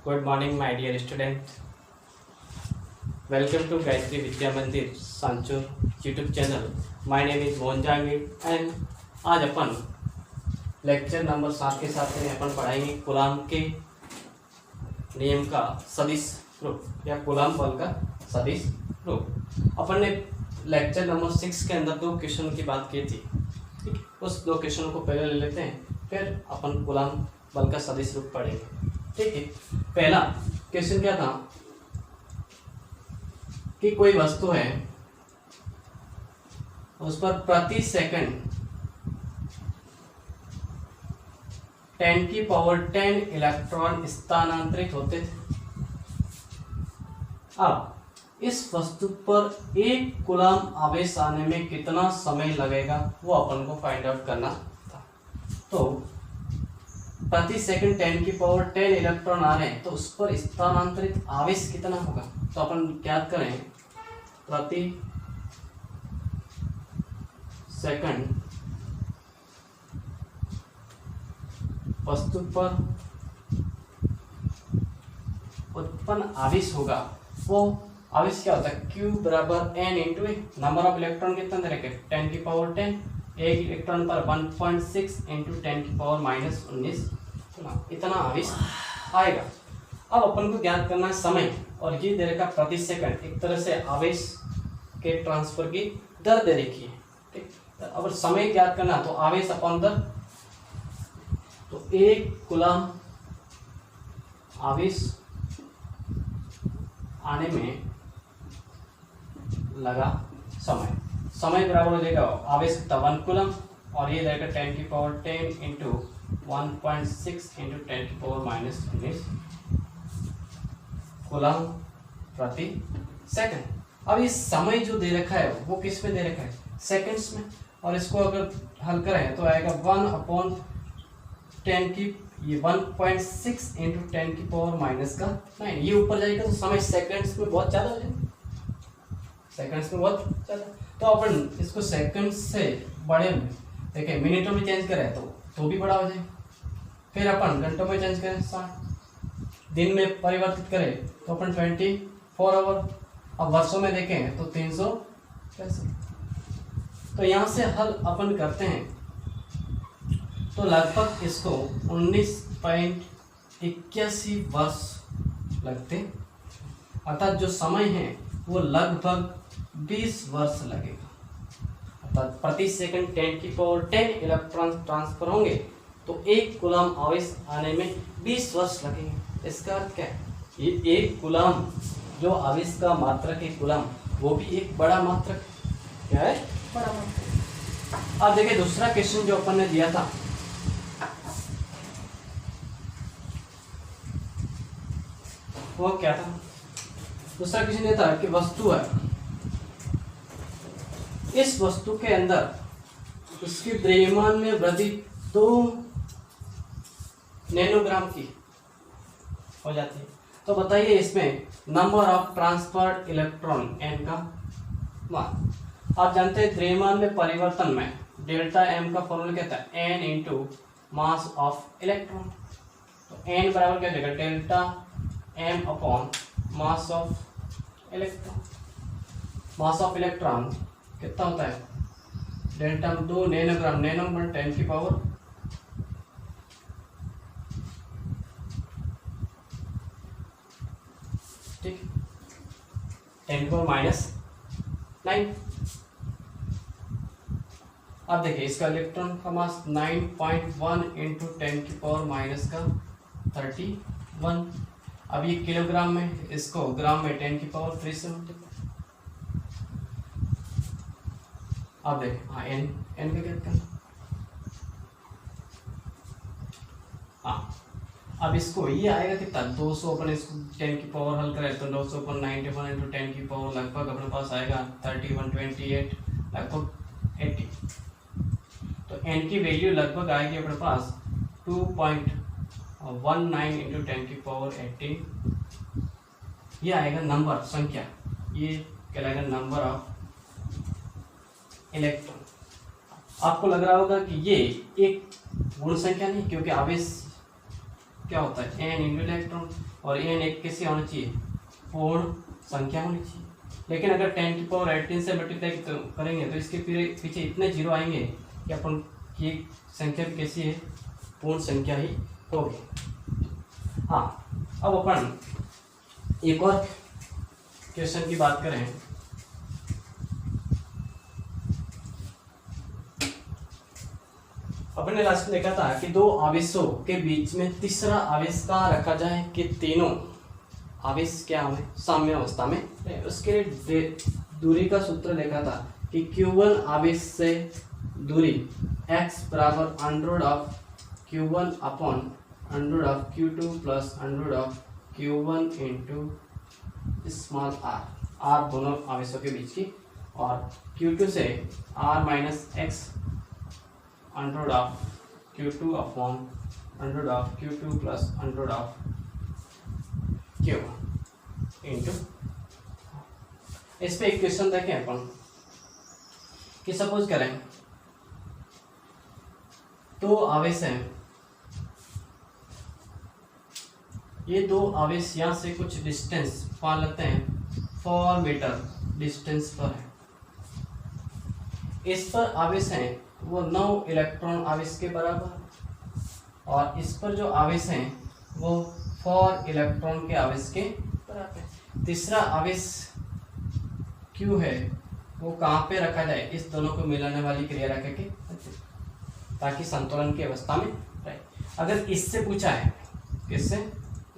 Good morning, my dear student. Welcome to Gayatri Vidya Mandir Sanchur YouTube channel. My name is Mohan Jahangir and आज अपन lecture number 7 के साथ में अपन पढ़ाएंगे coulomb के नियम का सदिश रूप या कूलाम बल का सदिश रूप। अपन ने लेक्चर नंबर 6 के अंदर दो क्वेश्चन की बात की थी। ठीक है, उस दो क्वेश्चन को पहले ले लेते हैं, फिर अपन कूलाम बल का सदिश रूप पढ़ेंगे। ठीक है, पहला क्वेश्चन क्या था कि कोई वस्तु है, उस पर प्रति सेकंड 10 इलेक्ट्रॉन स्थानांतरित होते थे। अब इस वस्तु पर एक कूलाम आवेश आने में कितना समय लगेगा वो अपन को फाइंड आउट करना था। तो प्रति सेकंड 10 इलेक्ट्रॉन आ रहे हैं, तो उस पर स्थानांतरित आवेश कितना होगा। तो अपन ज्ञात करें प्रति सेकंड वस्तु पर उत्पन्न आवेश होगा, वो आवेश क्या होता है, Q बराबर n into A. Number of electron कितना दे रखे 10 एक इलेक्ट्रॉन पर 1.6 इंटू 10⁻⁻19 इतना आवेश आएगा। अब अपन को ज्ञात करना है समय, और ये दे रखा प्रति सेकंड, एक तरह से आवेश के ट्रांसफर की दर दे रखी है। ठीक, अब समय ज्ञात करना तो आवेश अपॉन दर, तो एक कूलाम आवेश आने में लगा समय बराबर हो जाएगा आवेश का 1 कूलम, और ये रहेगा 10 इंटू 1.6 इंटू 10⁻⁻19 कूलम प्रति सेकंड। अब ये समय जो दे रखा है वो किस में दे रखा है, सेकंड्स में, और इसको अगर हल करें तो आएगा 1/10 की ये 1.6 इंटू 10⁻�9 ये ऊपर जाएगा, तो समय सेकंड्स में बहुत ज़्यादा हो जाएगा, सेकंड्स में बहुत ज़्यादा। तो अपन इसको सेकंड से बड़े में देखिए मिनटों में चेंज करें तो भी बड़ा हो जाएगा। फिर अपन घंटों में चेंज करें 60, दिन में परिवर्तित करें तो अपन 24 आवर, अब वर्षों में देखें तो 365। तो यहाँ से हल अपन करते हैं तो लगभग इसको 19.81 वर्ष लगते, अर्थात जो समय है वो लगभग 20 वर्ष लगेगा। अर्थात प्रति सेकंड 10 इलेक्ट्रॉन ट्रांसफर होंगे तो एक कूलाम आवेश आने में 20 वर्ष लगेंगे। इसका अर्थ क्या है, ये एक कूलाम जो आवेश का मात्रक है कूलाम, वो भी एक बड़ा मात्रक क्या है, बड़ा मात्रक। अब देखिए दूसरा क्वेश्चन जो अपन ने दिया था, वो क्या था, दूसरा क्वेश्चन ये था कि वस्तु है, इस वस्तु के अंदर उसकी द्रव्यमान में वृद्धि 2 नैनोग्राम की हो जाती है। तो बताइए इसमें number of transferred electron n का मान। आप जानते हैं द्रव्यमान में परिवर्तन में डेल्टा m का फॉर्मूला क्या था, n into mass of electron. तो n बराबर क्या जाएगा, delta m upon mass of electron. Mass of electron कितना होता है, डेल्टा 2 नैनोग्राम, नैनो में 10 की पावर ठीक 10⁻⁹। अब देखिए इसका इलेक्ट्रॉन का मास 9.1 इंटू 10⁻⁻31। अब ये किलोग्राम में, इसको ग्राम में 10⁻³ से मल्टीप्लाई। अब देखें हाँ एन का क्या करना, हाँ अब इसको ये आएगा कितना 200 अपन इसको 10 की पावर हल करें तो 291 इंटू 10 की पावर लगभग अपने पास आएगा 3128 लगभग 80। तो n की वैल्यू लगभग आएगी अपने पास 2.19 इंटू 10 की पावर 18। ये आएगा नंबर संख्या, ये कहलाएगा नंबर ऑफ इलेक्ट्रॉन। आपको लग रहा होगा कि ये एक गुण संख्या नहीं, क्योंकि आवेश क्या होता है n इंटू इलेक्ट्रॉन, और n एक कैसी होनी चाहिए, पूर्ण संख्या होनी चाहिए। लेकिन अगर 10⁻18 से मल्टीप्लाई करेंगे तो इसके पीछे इतने जीरो आएंगे कि अपन ये संख्या भी कैसी है, पूर्ण संख्या ही होगी। हाँ, अब अपन एक और क्वेश्चन की बात करें। अपन ने लास्ट में देखा था कि दो आवेशों के बीच में तीसरा आवेश का रखा जाए कि तीनों आवेश क्या हमें साम्य अवस्था में है। उसके लिए दूरी का सूत्र देखा था कि Q1 आवेश से दूरी x बराबर under of Q1 upon under of Q2 plus under of Q1 into small r दोनों आवेशों के बीच की, और Q2 से r minus x under of Q2 upon under of Q2 plus under of Q1 into. इस पे एक क्वेश्चन देखें अपन कि सपोज करें दो आवेश हैं, ये दो आवेश यहाँ से कुछ डिस्टेंस मान लेते हैं 4 मीटर डिस्टेंस पर है। इस पर आवेश हैं वो 9 इलेक्ट्रॉन आवेश के बराबर, और इस पर जो आवेश हैं वो 4 इलेक्ट्रॉन के आवेश के बराबर। तीसरा आवेश Q है वो कहाँ पे रखा जाए, इस दोनों को मिलाने वाली क्रिया रख के, ताकि संतुलन की अवस्था में रहे। अगर इससे पूछा है, किससे,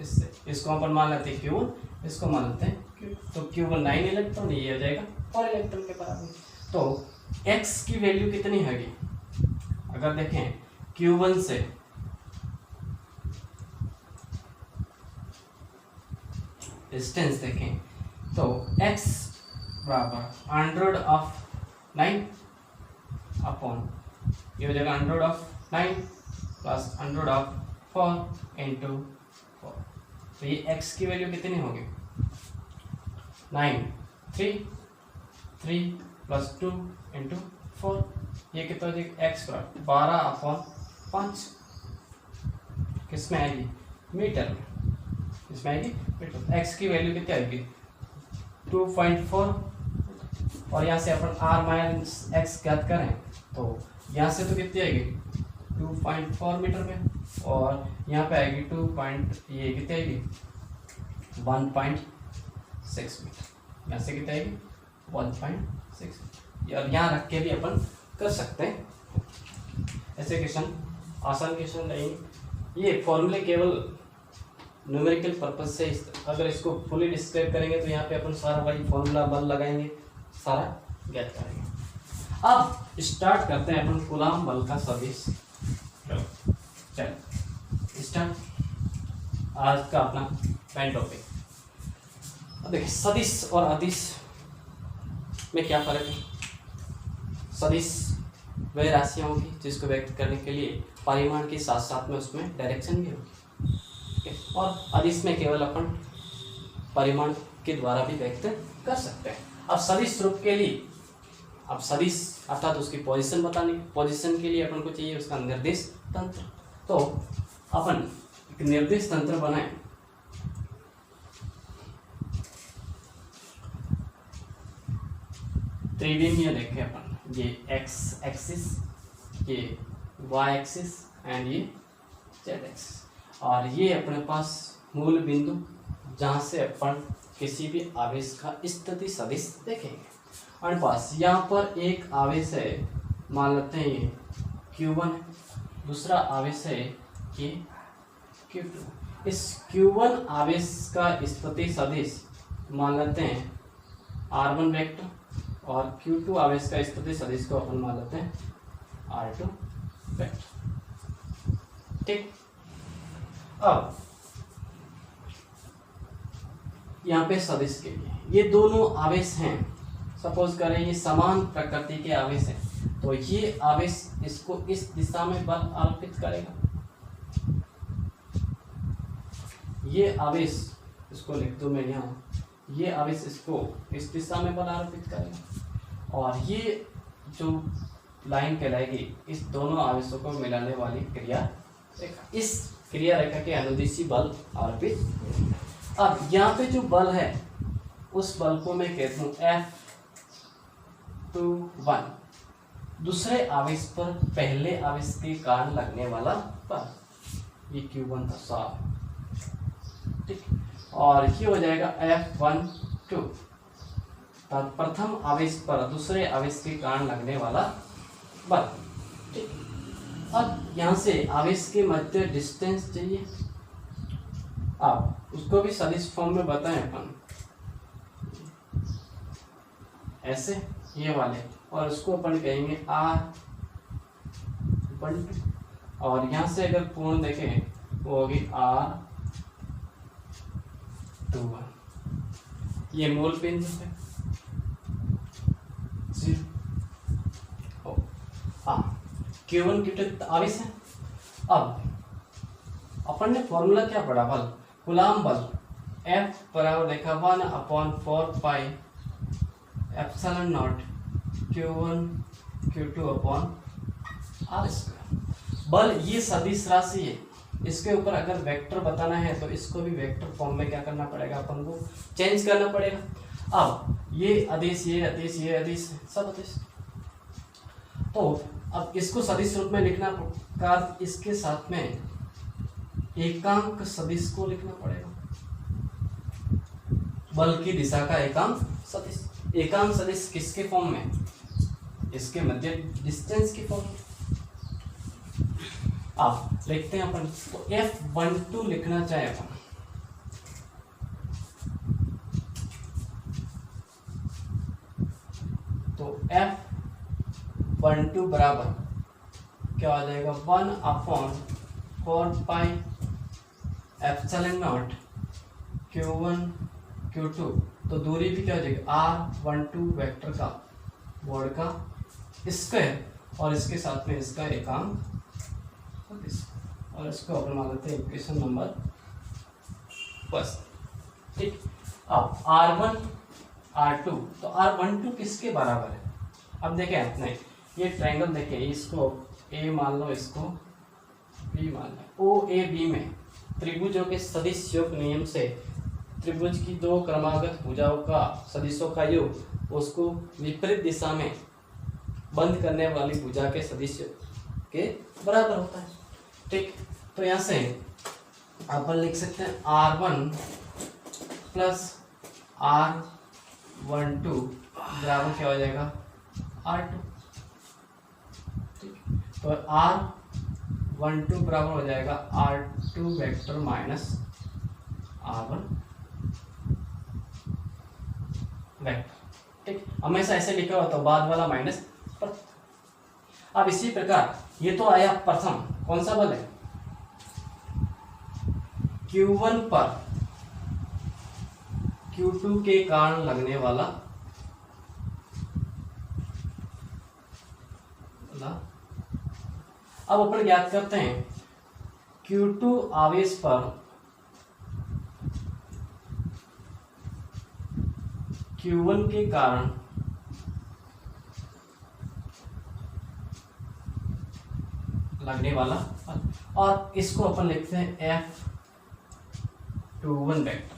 इससे, इसको अपन मान लेते हैं Q1, इसको मान लेते हैं Q, तो Q1 9 इलेक्ट्रॉन, ये हो जाएगा 4 इलेक्ट्रॉन के बराबर। तो x की वैल्यू कितनी हैगी, अगर देखें Q1 से डिस्टेंस देखें तो x बराबर अंडर ऑफ 9 अपॉन ये हो जाएगा under of 9 plus under of 4 into 4। तो ये x की वैल्यू कितनी होगी, 9 3 प्लस 2 इंटू 4, ये कितना हो जाएगा x बराबर 12 अपॉन 5, किस में आएगी, मीटर में, इसमें आएगी मीटर। x की वैल्यू कितनी आएगी 2.4, और यहाँ से अपन r माइनस एक्स ज्ञात करें तो यहाँ से तो कितनी आएगी 2.4 मीटर में, और यहाँ पे आएगी ये कितनी आएगी 1.6 मीटर, यहाँ से कितनी आएगी 1.6, और यहाँ रख के भी अपन कर सकते हैं। ऐसे क्वेश्चन आसान क्वेश्चन नहीं, ये फॉर्मूले केवल न्यूमेरिकल पर्पज से, अगर इसको फुली डिस्क्राइब करेंगे तो यहाँ पे अपन सारा वही फॉर्मूला बल लगाएंगे, सारा ज्ञात करेंगे। अब स्टार्ट करते हैं अपन कूलाम बल का सदिश। चलो स्टार्ट आज का अपना मेन टॉपिक। देखिए सदिश और अदिश में क्या फर्क है। सदिश वह राशियाँ होगी जिसको व्यक्त करने के लिए परिमाण के साथ साथ में उसमें डायरेक्शन भी होगी, और अदिश में केवल अपन परिमाण के द्वारा भी व्यक्त कर सकते हैं। अब सदिश रूप के लिए, अब सदिश अर्थात उसकी पोजीशन बताने, पोजीशन के लिए अपन को चाहिए उसका निर्देश तंत्र। तो अपन एक निर्देश तंत्र बनाए। त्रिविमीय देखें अपन, ये x एक्सिस, ये y एक्सिस एंड ये z एक्सिस, और ये अपने पास मूल बिंदु जहाँ से अपन किसी भी आवेश का स्थिति सदिश देखेंगे। हमारे पास यहाँ पर एक आवेश है, मान लेते हैं ये Q1 है, दूसरा आवेश है ये Q2। इस Q1 आवेश का स्थिति सदिश मान लेते हैं R1 वेक्टर, और Q2 आवेश का स्थिति सदिश को अपन मान लेते हैं R2 वेक्टर। ठीक, अब यहाँ पे सदिश के लिए ये दोनों आवेश हैं, सपोज करें ये समान प्रकृति के आवेश हैं, तो ये आवेश इसको इस दिशा में बल आरोपित करेगा, ये आवेश इसको लिख दो मैं यहाँ, ये आवेश इसको इस दिशा में बल आरोपित करेगा, और ये जो लाइन कहलाएगी इस दोनों आवेशों को मिलाने वाली क्रिया इस क्रिया रेखा के अनुदिशी बल आरोपित। अब यहाँ पे जो बल है उस बल को मैं कहता हूँ F21, दूसरे आवेश पर पहले आवेश के कारण लगने वाला बल, ये Q1 था साफ, ठीक। और ये हो जाएगा F12, प्रथम आवेश पर दूसरे आवेश के कारण लगने वाला बल, ठीक। अब यहाँ से आवेश के मध्य डिस्टेंस चाहिए, अब उसको भी सदिश फॉर्म में बताएं अपन, ऐसे ये वाले, और उसको अपन कहेंगे R12, और यहाँ से अगर पूर्ण देखें वो होगी R21, ये मूल बिंदु है। Q1 Q2 आवेश है। अब अपन ने फॉर्मूला क्या पढ़ा, बल कूलाम बल F बराबर देखा 1/4 pi epsilon not Q1 Q2 upon R square. बल ये सदिश राशि है, इसके ऊपर अगर वेक्टर बताना है तो इसको भी वेक्टर फॉर्म में क्या करना पड़ेगा, अपन को चेंज करना पड़ेगा। अब ये अदिश, ये अदिश, ये अदिश, सब अदिश, तो अब इसको सदिश रूप में लिखना का इसके साथ में एकांक सदिश को लिखना पड़ेगा, बल की दिशा का एकांक सदिश। एकांक सदिश किसके फॉर्म में, इसके मध्य डिस्टेंस की फॉर्म में। अब लिखते हैं अपन, तो F12 लिखना चाहे अपन, तो F12 बराबर क्या आ जाएगा 1/4 pi epsilon not Q1 Q2, तो दूरी भी क्या हो जाएगी R12 वेक्टर का बोर्ड का स्क्वायर, और इसके साथ में इसका एकांक, और इसको अपन मान लेते हैं इक्वेशन नंबर बस, ठीक। अब R1 R2, तो R12 किसके बराबर है, अब देखें अपने ये ट्रायंगल देखें, इसको A मान लो, इसको B मान लो। OAB में त्रिभुजों के सदिश योग नियम से त्रिभुज की दो क्रमागत भुजाओं का सदिशों का योग उसको विपरीत दिशा में बंद करने वाली भुजा के सदिश के बराबर होता है, ठीक। तो यहाँ से अपन लिख सकते हैं R1 प्लस R12 बराबर क्या हो जाएगा R2, ठीक। तो R12 बराबर हो जाएगा R2 vector minus R1 vector, ठीक। हमेशा ऐसे लिखा हुआ तो बाद वाला माइनस पर। अब इसी प्रकार ये तो आया प्रथम, कौन सा बल है, Q1 पर Q2 के कारण लगने वाला, अब अपन ज्ञात करते हैं Q2 आवेश पर Q1 के कारण लगने वाला, और इसको अपन लिखते हैं F21 वेक्टर।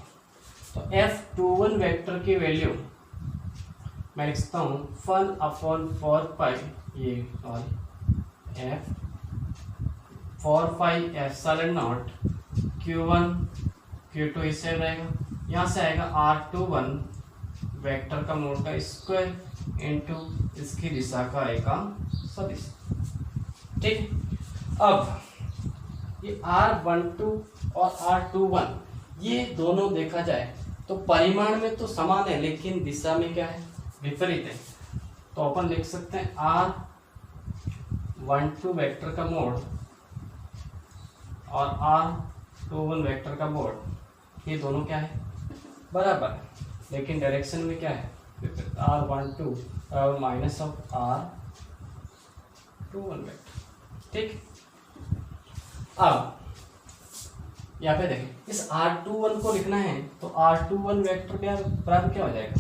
तो F21 वेक्टर की वैल्यू मैं लिखता हूँ 1/4 पाई, ये F4 pi epsilon not Q1 Q2 इससे रहेगा, यहाँ से आएगा R21 वेक्टर का मोड का स्क्वायर इनटू इसकी दिशा का एकांक सदिश, ठीक। अब ये R12 और R21 ये दोनों देखा जाए तो परिमाण में तो समान है, लेकिन दिशा में क्या है, विपरीत है। तो अपन लिख सकते हैं R12 वेक्टर का मोड और R21 वेक्टर का मोड, ये दोनों क्या है, बराबर है, लेकिन डायरेक्शन में क्या है, R12 minus of R21 vector, ठीक। अब यहाँ पे देखें, इस R21 को लिखना है तो R21 वेक्टर क्या बराबर क्या हो जाएगा,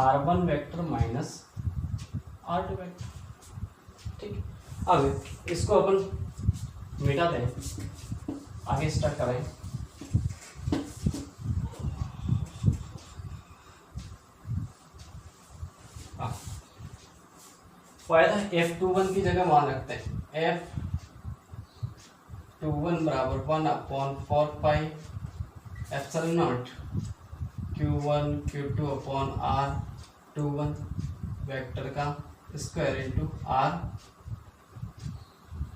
R1 vector minus R2 vector, ठीक। अब इसको अपन मिटा दें, आगे स्टार्ट करें। फायदा F21 की जगह मान रखते हैं, F21 बराबर 1/4 epsilon not Q1 Q2 upon R21 vector का स्क्वायर इंटू R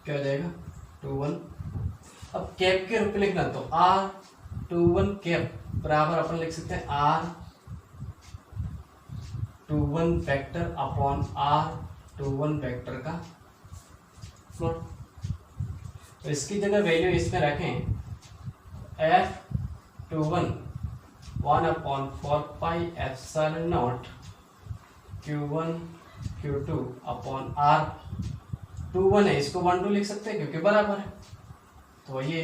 क्या हो जाएगा 21। अब कैप के रूप में लिखना तो R21 कैप बराबर अपन लिख सकते हैं R21 vector upon R21 vector का प्लॉट। तो इसकी जगह वैल्यू इसमें रखें, F21 1/4 epsilon not Q1 Q2 upon R21 है, इसको 1 2 लिख सकते हैं क्योंकबराबर है, तो ये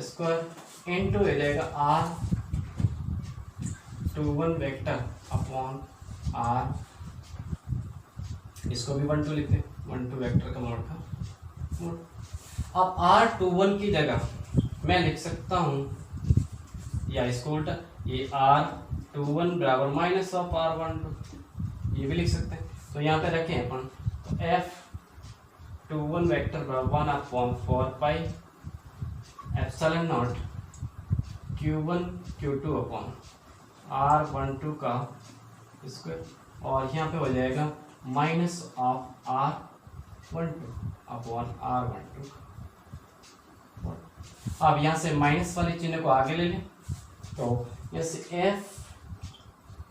स्क्वायर इनटू हो जाएगा R21 वेक्टर अपॉन R, इसको भी 1 2 लिखते हैं, 1 2 वेक्टर का मोड का मोड। अब R21 की जगह मैं लिख सकता हूँ, या इसको उल्टा, ये R21 बराबर माइनस ऑफ R12, ये भी लिख सकते हैं। तो यहाँ पे रखें अपन, तो F21 वेक्टर बराबर 1/4 epsilon not Q1 Q2 upon R12 का स्क्वायर, और यहाँ पे हो जाएगा minus of R12 upon R12। अब यहाँ से माइनस वाले चिन्ह को आगे ले लें, तो जैसे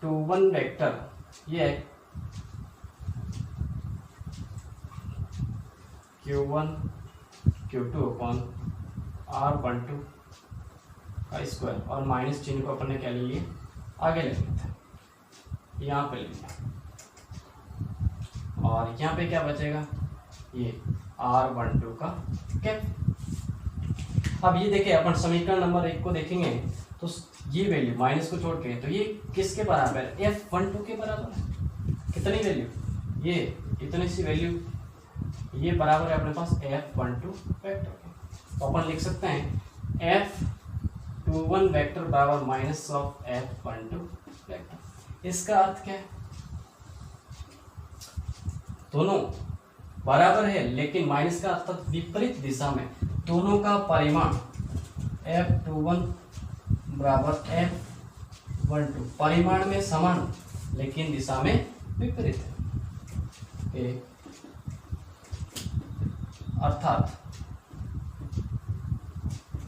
F21 वेक्टर ये Q1 Q2 अपॉन R12 का स्क्वायर, और माइनस चिन्ह को अपन ने क्या ले लिया आगे ले लेते हैं, यहाँ पे ले लिया, और यहाँ पे क्या बचेगा ये R12 का कैप। अब ये देखिए अपन समीकरण नंबर 1 को देखेंगे तो ये वैल्यू माइनस को छोड़ के, तो ये किसके बराबर है, F12 के बराबर है। कितनी वैल्यू, ये इतनी सी वैल्यू, ये बराबर है अपने पास F12 वेक्टर के। तो अपन लिख सकते हैं F21 वेक्टर बराबर माइनस ऑफ F12 वेक्टर। इसका अर्थ क्या है, दोनों बराबर है लेकिन माइनस का अर्थ विपरीत दिशा में, दोनों का परिमाण F21 बराबर F12 परिमाण में समान लेकिन दिशा में विपरीत है, अर्थात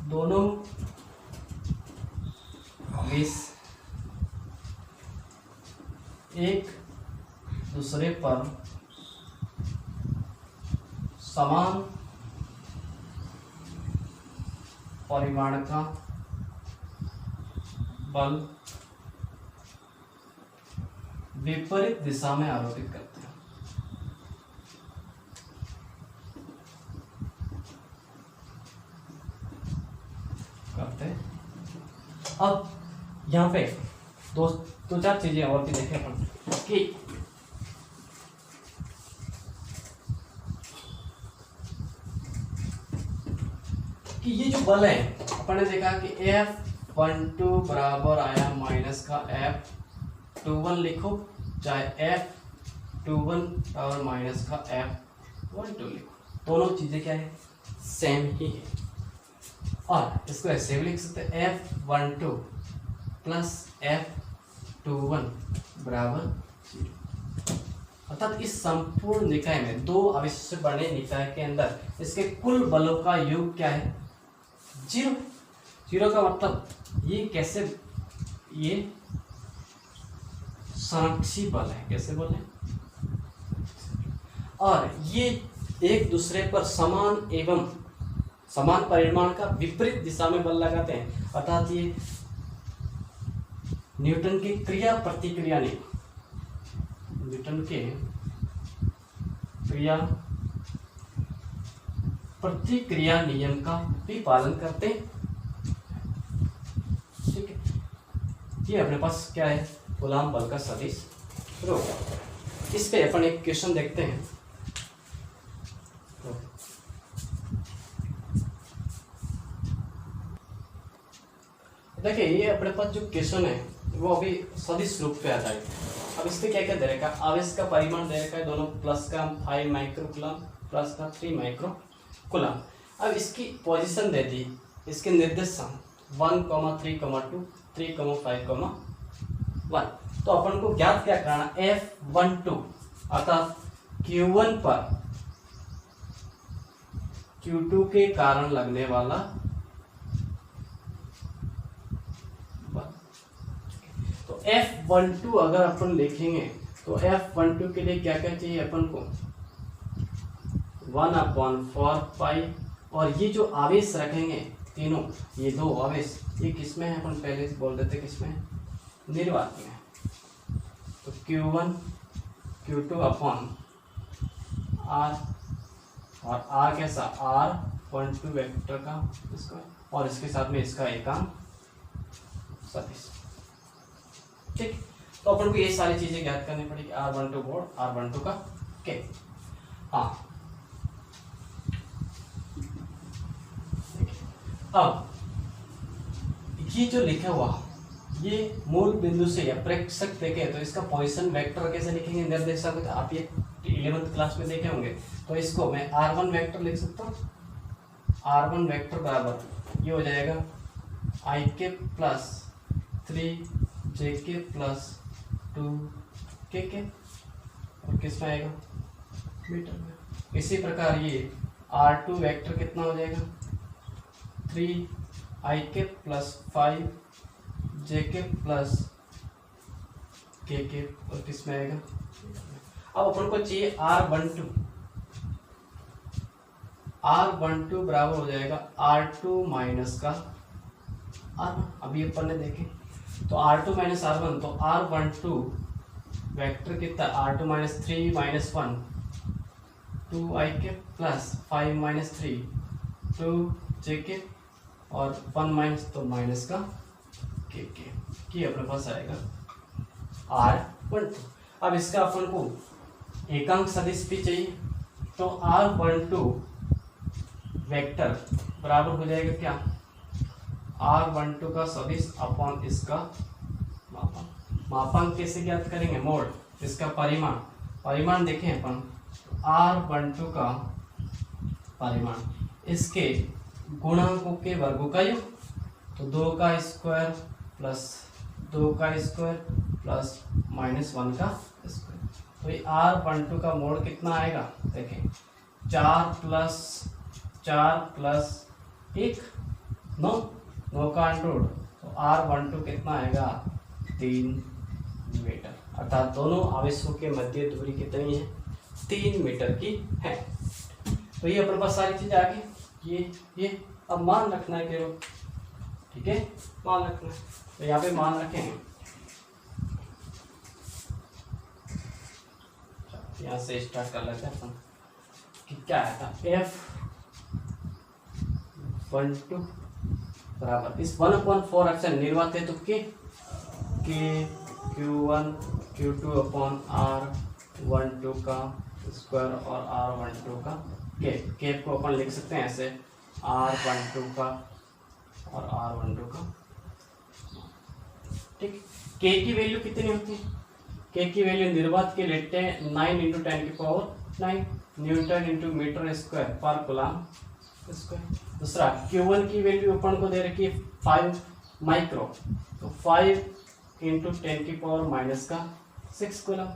दोनों विष एक दूसरे पर समान परिमाण का बल विपरीत दिशा में आरोपित करते हैं। अब यहाँ पे दो चार चीजें और भी देखें अपन कि ये जो बल है अपन ने देखा कि F12 बराबर आया माइनस का F21 लिखो, चाहे F21 बराबर माइनस का F12 लिखो, दोनों चीजें क्या है सेम ही है, और इसको ऐसे भी लिख सकते हैं F12 प्लस F21 बराबर 0। अर्थात इस संपूर्ण निकाय में दो अवश्य बने निकाय के अंदर इसके कुल बलों का योग क्या है 0। 0 का मतलब ये कैसे, ये साक्षी बल है, कैसे बल है, और ये एक दूसरे पर समान एवं समान परिमाण का विपरीत दिशा में बल लगाते हैं, अर्थात ये न्यूटन की क्रिया प्रतिक्रिया नियम, न्यूटन के क्रिया प्रतिक्रिया नियम का भी पालन करते हैं। ठीक है, ये अपने पास क्या है कूलाम बल का सदिश रो। इस पे अपन एक क्वेश्चन देखते हैं। देखिए ये अपने पास जो क्वेश्चन है वो अभी सदिश रूप पे आता है। अब इसमें क्या क्या दे रखा है, आवेश का परिमाण दे रखा है दोनों, प्लस का 5 माइक्रो कूलम, प्लस का 3 माइक्रो कूलम। अब इसकी पोजीशन दे दी, इसके निर्देशांक 1, 3, 2, 3, 5, 1। तो अपन को ज्ञात क्या कराना, F12 अर्थात Q1 पर Q2 के कारण लगने वाला बल। तो F12 अगर अपन लिखेंगे तो F12 के लिए क्या क्या चाहिए अपन को, 1/4 और ये जो आवेश रखेंगे तीनों, ये दो आवेश, ये किसमें है अपन पहले से बोल देते किसमें है, निर्वात में। तो Q1 Q2 अपॉन R, और R कैसा, R12 वेक्टर का इसका, और इसके साथ में इसका एकांक सदिश। ठीक, तो अपन को ये सारी चीजें ज्ञात करनी पड़ेगी, R12 बोर्ड, R12 का के। हाँ अब ये जो लिखा हुआ ये मूल बिंदु से या प्रेक्षक देखे तो इसका पोजीशन वेक्टर कैसे लिखेंगे, निर्देशांक आप ये 11th क्लास में देखे होंगे। तो इसको मैं R1 वेक्टर लिख सकता हूँ, R1 वेक्टर बराबर ये हो जाएगा I के प्लस 3 J के प्लस 2 के, और किस में आएगा, मीटर में। इसी प्रकार ये R2 वेक्टर कितना हो जाएगा, 3 I के प्लस 5 J के प्लस के, और किस में आएगा। अब अपन को चाहिए R12 बराबर हो जाएगा R2 माइनस का R1। अभी अपन ने देखे तो R2 माइनस R1, तो R12 वेक्टर कितना, R2 माइनस 3 माइनस 1 2I के प्लस 5 माइनस 3 2J के, और 1 माइनस तो माइनस का के अपने पास आएगा R12। अब इसका अपन को एकांक सदिश भी चाहिए, तो R12 वेक्टर बराबर हो जाएगा क्या, R12 का सदिश अपॉन इसका मापांक। मापांक कैसे ज्ञात करेंगे, मोड, इसका परिमाण देखें अपन, R12 का परिमाण इसके गुणांकों के वर्गों का योग, तो 2 का स्क्वायर प्लस 2 का स्क्वायर प्लस माइनस 1 का स्क्वायर। तो ये R12 का मोड कितना आएगा, देखें 4 प्लस 1 9 का अंडर, तो R12 कितना आएगा, 3 मीटर। अर्थात दोनों आवेशों के मध्य दूरी कितनी है, 3 मीटर की है। तो ये अपने पास सारी चीजें आ गई। ये अब मान रखना है केवल, ठीक है, मान रखना है। तो यहाँ पे मान रखें, यहाँ से स्टार्ट कर लेते हैं अपन कि क्या आया था, F12 बराबर इस 1/4 अक्सर निर्वात है तो के Q1 Q2 अपॉन R12 का स्क्वायर और R12 का के को अपन लिख सकते हैं ऐसे, R12 का और R12 का। ठीक, के की वैल्यू कितनी होती है, के की वैल्यू निर्वात के लेते हैं 9 × 10⁹ न्यूटन इंटू मीटर स्क्वायर पर कूलम स्क्वायर। दूसरा Q1 की वैल्यू अपन को दे रखी है 5 माइक्रो, तो 5 × 10⁻⁶ कूलम।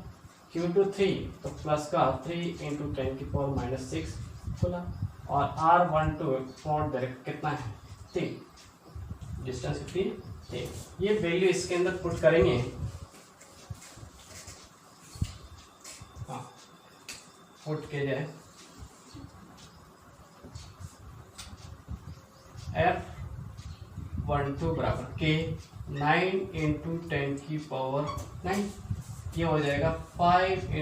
Q2 3, तो प्लस का 3 × 10⁻⁶ कूलम। और R12 पॉइंट दे रखा कितना है, 3, डिस्टेंस कितनी, 3। ये वैल्यू इसके अंदर पुट करेंगे, हाँ पुट के जाए F12 बराबर के 9 × 10⁻⁹, ये हो जाएगा 5 ×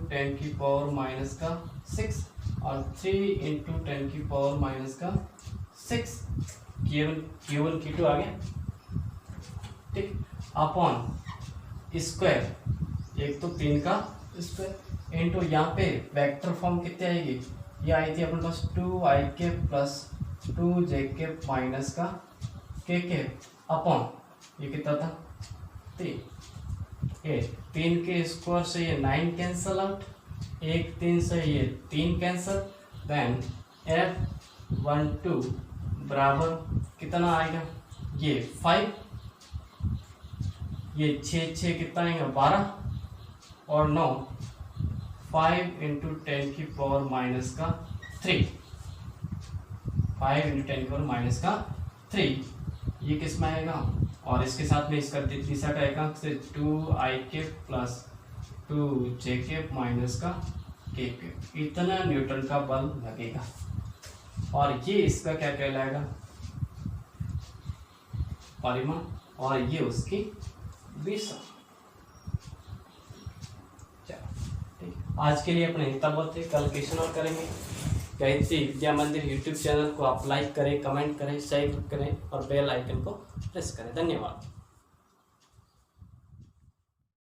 10⁻⁶ और 3 × 10⁻⁶। Q1 Q2 आ गया, ठीक, अपॉन स्क्वायर, एक तो 3 का स्क्वायर इंटू यहाँ पे वेक्टर फॉर्म कितनी आएगी, ये आई थी अपने पास 2I के प्लस 2J के माइनस का के अपॉन ये कितना था 3। ये 3 के स्क्वायर से ये 9 कैंसल आउट, 1 3 से ये 3 कैंसल, देन F12 बराबर कितना आएगा ये 5, ये 6 6 कितना आएगा 12 और 9 5 इंटू 10 की पावर माइनस का 3, 5 इंटू 10 की पावर माइनस का 3, ये किस में आएगा। और इसके साथ में इसका दिशा का एकांक से 2i cap plus 2j cap minus का k केप, इतना न्यूटन का बल लगेगा। और ये इसका क्या कहलाएगा परिमाण, और ये उसकी दिशा। आज के लिए अपने इतना बहुत है, कल क्वेश्चन और करेंगे। गायत्री विद्या मंदिर यूट्यूब चैनल को आप लाइक करें, कमेंट करें, शेयर करें और बेल आइकन को प्रेस करें। धन्यवाद।